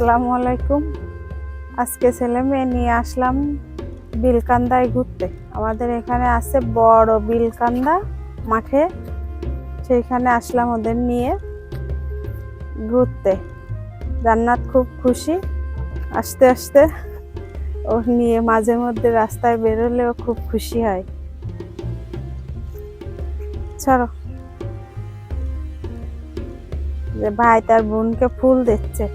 আসসালামু আলাইকুম। আজকে ছেলে মেয়ে নিয়ে আসলাম বিলকান্দায় ঘুরতে। আমাদের এখানে আছে বড় বিলকান্দা মাঠে, সেইখানে আসলাম ওদের নিয়ে ঘুরতে। জান্নাত খুব খুশি, আস্তে আস্তে ওর নিয়ে মাঝে মধ্যে রাস্তায় বেরোলেও খুব খুশি হয়। ছাড়ো, যে ভাই তার বোনকে ফুল দিচ্ছে।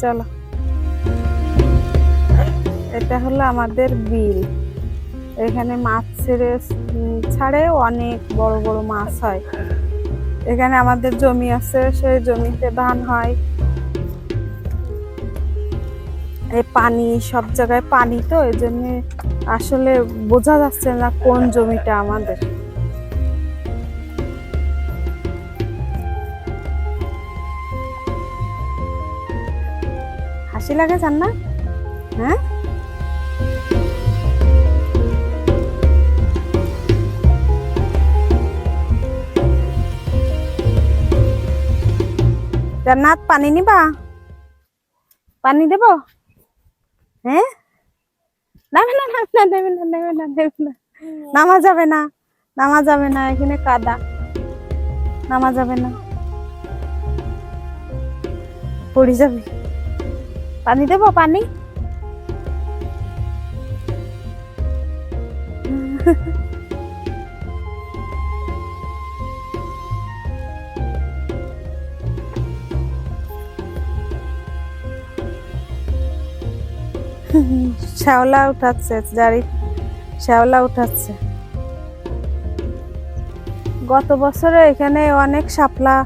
চলো, এটা হলো আমাদের বিল। এখানে মাছ ছাড়ে অনেক বড় বড় মাছ হয়। এখানে আমাদের জমি আছে, সেই জমিতে ধান হয়। এই পানি, সব জায়গায় পানি, তো এই জন্য আসলে বোঝা যাচ্ছে না কোন জমিটা আমাদের। হাসি লাগে জান্না? হ্যাঁ, জান্নাত পানি নিবা? পানি দেব? হ্যাঁ, নামে না, নামে না, নেবে না, নেবে না, নেবে না, নামা যাবে না, নামা যাবে না, এখানে কাদা, নামা যাবে না, পড়ে যাবে। পানি দেব? পানি শ্যাওলা উঠাচ্ছে, জারি শ্যাওলা উঠাচ্ছে। গত বছরে এখানে অনেক শাপলা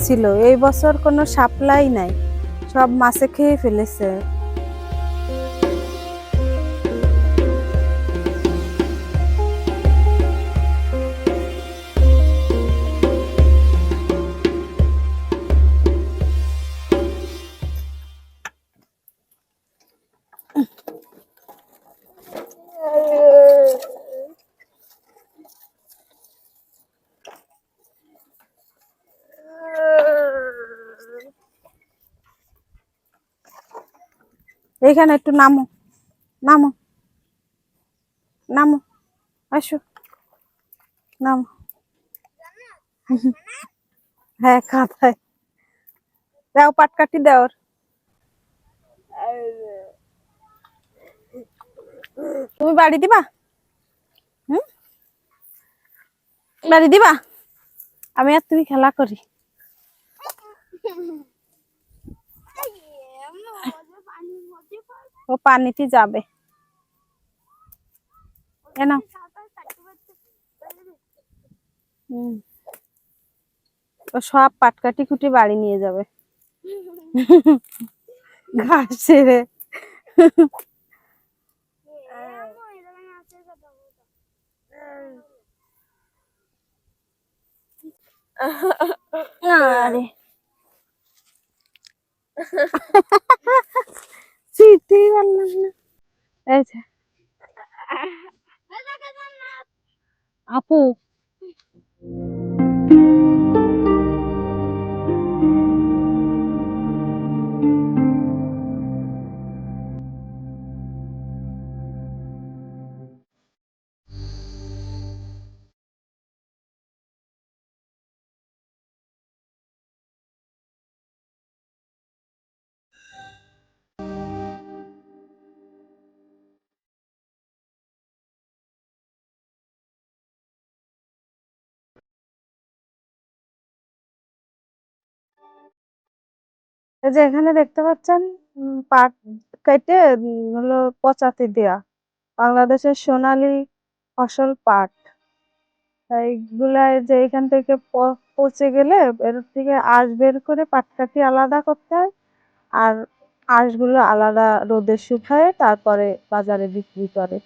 ছিল, এই বছর কোনো শাপলাই নাই, সব মাছে খেয়ে ফেলেছে। এখানে একটু নামো, নামো, নামো, আসো, নামো। হ্যাঁ, খাতায় দাও, পাটকাঠি দাও ওর। তুমি বাড়ি দিবা? হুম, বাড়ি দিবা? আমি আর তুমি খেলা করি। ও পানিতে যাবে। না, ও সব পাটকাঠি খুঁটি বাড়ি নিয়ে যাবে ঘাস ছেড়ে। আরে চিনতেই পারলাম না। এই যে আপু, এই যে এখানে দেখতে পাচ্ছেন পাট কেটে হলো পচাতে দেয়া, বাংলাদেশের সোনালী ফসল পাট। এইগুলা যে এখান থেকে পচে গেলে এর থেকে আঁশ বের করে পাটকাঠি আলাদা করতে হয়, আর আঁশগুলো আলাদা রোদে শুকায় তারপরে বাজারে বিক্রি করে।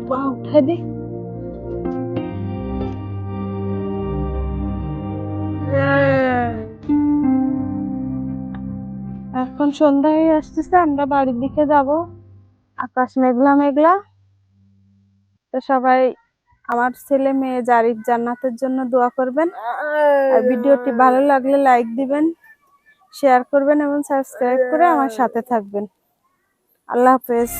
পা উঠাই দে। এখন সন্ধ্যা হয়ে আসতেছে, আমরা বাড়ির দিকে যাব। আকাশ মেঘলা মেঘলা। তো সবাই আমার ছেলে মেয়ে জারিফ জান্নাতের জন্য দোয়া করবেন। আর ভিডিওটি ভালো লাগলে লাইক দিবেন, শেয়ার করবেন এবং সাবস্ক্রাইব করে আমার সাথে থাকবেন। আল্লাহ হাফেজ।